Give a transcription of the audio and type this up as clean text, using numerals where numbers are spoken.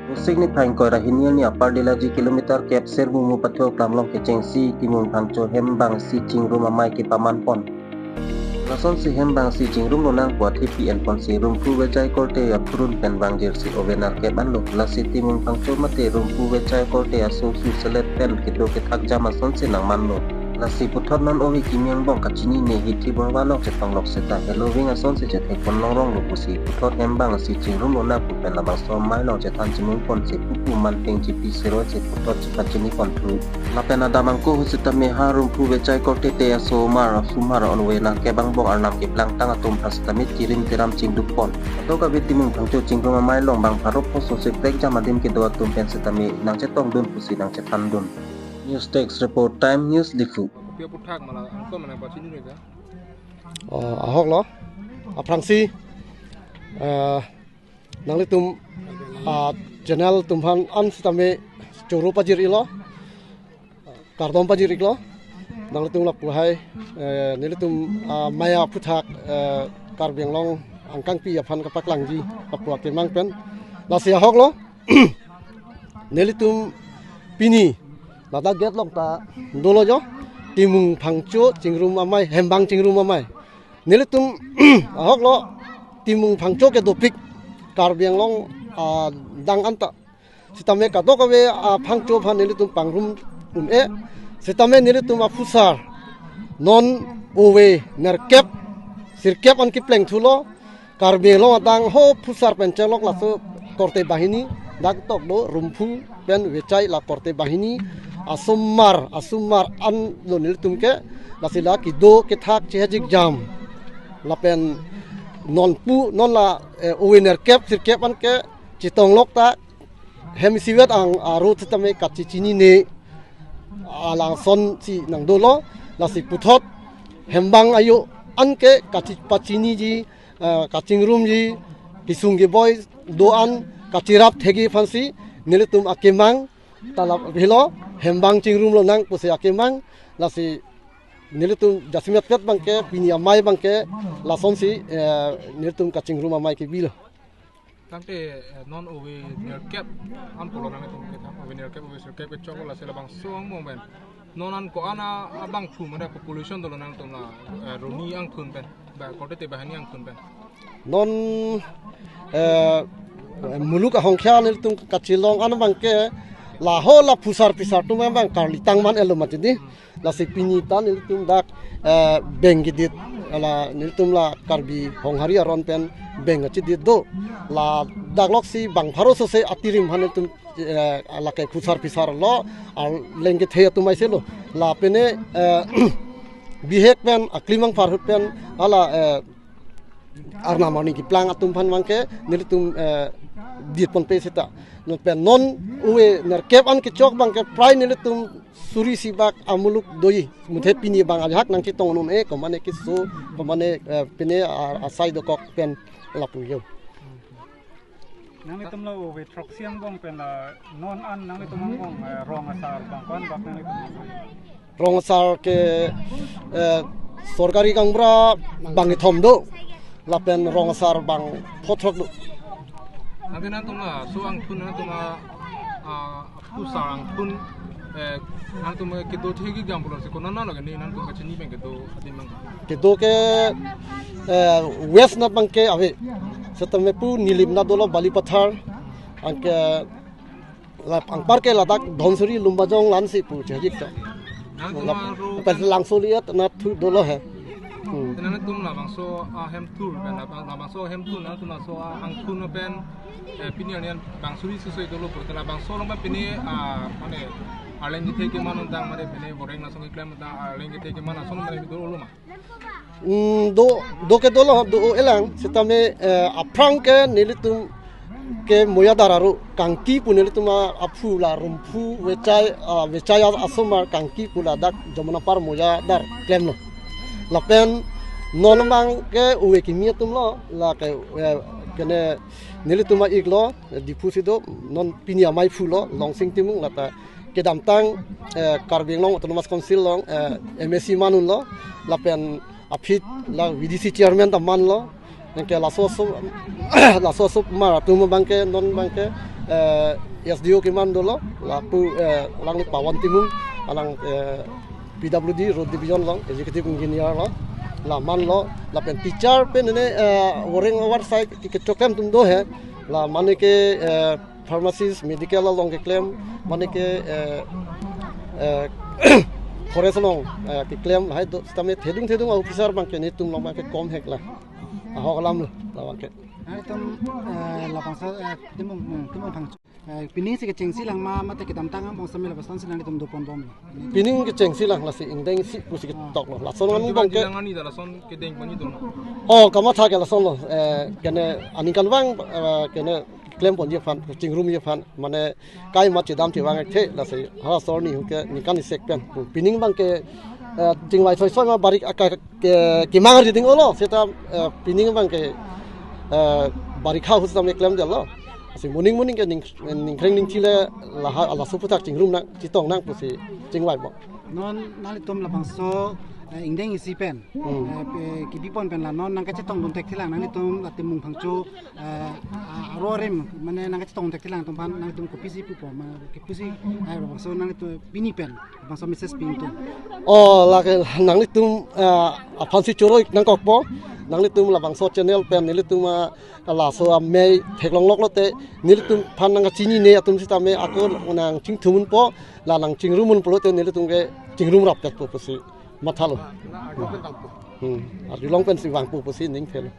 Usik ni paing koi rahinial ni apar dilaji kilometer kep serbu mu patho klamlong ke cengsi timung pangco hembang si cingrum amai ke paman pon. Lason si hembang si cingrum lonang buat hipi en pon si rumpu wejai kolte ya purun pen bang jersi ovenar ke banlo. Lasi timung pangco mate rumpu wejai kolte ya susu selet pen kido ketak jama son si nang manlo. Lasi putot non owi kimyang bong kacini ne hiti bong walok cetong lok seta hello wing ason si cet hekon lorong lo pusi putot hembang si cingrum lona pupen labang so mai long cetan cimung pon si pupu manting cipi sero si putot cipat cini pon tu lapen ada mangko husita me harum pu becai kote te aso mar sumar on wena ke bang bong arnam ke blang tang atum pastamit kirim tiram cingdup pon atau kabit timung pangco cingrum mai long bang parop poso si plek jamadim ke doa tum pen setami nang cetong dun pusi nang cetan dun. News Text Report Time News Difu. Pia putak malah angko mana baca ini juga. Ahok lo, aprangsi, nang litum channel tumhan an sitame curu pajir ilo, karton pajir ilo, nang litum lak puhai, nilitum maya putak karbiang long angkang pi aphan kapak langji, apua kemang pen, nasi ahok lo, nilitum pini. Nada get long ta dolo jo timung pangco cingrum amai hembang cingrum amai nilitum ahok lo timung pangco ke dopik karbiang long dang anta sitame kato kawe pangco phan nilitum pangrum sitame nilitum afusar non owe nerkep sirkep an kipleng thulo karbiang long dang ho pusar pencelok laso korte bahini dak tok do rumpu pen wecai la korte bahini asumar an lo nilitum ke lasila kido ke thak chehajik jam lapen non la winner cap sirkep an ke chitong lok ta hemisiwet ang aru tame kachicini ne alang son si nang dolo lasi puthot hembang ayo an ke kachipachini ji kachingrum ji kisunggi boy doan kachirap thegi fansi nilitum akemang talap hilo hembang cingrum lo nang pusi akemang lasi nilitum jasmiat pet bangke pini amai bangke lason si nilitum kacingrum amai ke bilo Tangte non owe nerkep an polo nang itu kita owe nerkep ke cokol la sela bang suang momen nonan ko ana abang thu mana population dolo nang tumla roni ang thun pen ba kote te bahani ang thun pen non muluk ahongkya nilitum kacilong an bangke la ho la pusar pisar tu memang karli tangman elo matidi la sepinitan nilitum dak bengidit la nilitum la karbi honghari aron pen bengachi dit do la daglok si bang pharo so se atirim hanitum la ke pusar pisar lo ar lenge the tu mai se lo la pene bihek pen aklimang farhut pen ala arna mani ki plang atum phan mangke nilitum dit pon pe seta non pen non uwe nerkep an ki chok bang ke prai nilitum suri sibak amuluk doi muthe pini bang ajak nang ki tong non komane ki so komane pene asai do kok pen lapu yo nang itum lo we trok siang bong pen la non an nang itum bong rong asar bang kon bak nang itum rong asar ke sorkari kangbra bang thom do lapen rong asar bang photrok do nanti nantuma suang thun nantuma pusang thun nantuma kido thegi gambulan se kono nalo gani nantum kachini bang kido adimang kido ke west na bangke ave setame pu nilim na dolo bali pathar angke ang parke ladak dhonsuri lumbajong lansi pu jajik ta pel langsoliat na thu dolo he tenan tum la bangso hem tour ben la bangso hem tour na tum so ang thun ben pinian bangsuri susoi dolo por la bangso lomba pini mane arlen ni theke manon dang mare pini boreng na songi klem da arlen ni theke mana son mare dolo ma do ke dolo do elang setame aprang ke nilitum ke moya dararu kangki punilituma aphu la rumpu wecai asomar kangki pula dak jomana par moya dar klem no lapen nonbang ke uwe kimia tumlo la ke kene nilituma iglo dipusido non pinia mai fulo longsing timung lata ke damtang karbing long autonomous council long MSC manun lo lapen apit la VDC chairman taman lo ke laso so maratum bangke non bangke SDO kiman dulu lapu lang ni pawan timung alang PWD road division long executive engineer lo la man lo la pen teacher pen ne warring over side ki chokem tum do hai la mane ke pharmacist medical long ke claim mane ke forest long ki claim hai do stamne thedung officer bang ke ni tum long ke kom hek la hokalam la bang ke Tum lapang sa timong pang pining si keceng silang ma te kitam tang bang samil bastan silang tum dopon bom pining ke cheng silang la si ingdeng si ku si tok lo la son ngam bang ke Jangan ni dah son ke deng pani dong. oh kama tha ke la son lo kene aning kan wang kene claim pon je fan chingrum je fan mane kai ma chidam thi wang the la si ha sor ni ke ni kan sek pen pining bang ke jingwai soi ma barik ki mangar ji ding lo seta pining bang ke barikha husam ne claim de lo si morning ke ning khreng ning chile la ha ala suputak chingrum na chitong nang pu si chingwai bo non nali tum lapang so ingdeng isi pen ki pipon pen la non nang ka chetong dun tek thilang nang tum atimung phangchu arorem mane nang ka chetong tek thilang tum pan nang tum ko pisi pu ma ki pisi ai lapang so nang tu pini pen lapang so mrs ping tum oh la ke nang tum a phansi choroi nang kok bo nang tum labang so channel pen ni tum la so me theklong lok lo te ni tum phan nang chini ne atum si ta me akol nang ching thumun po la nang chingrumun po te ni tum ke chingrum rap kat po si mathalo ar long pen si wang po si ning thelo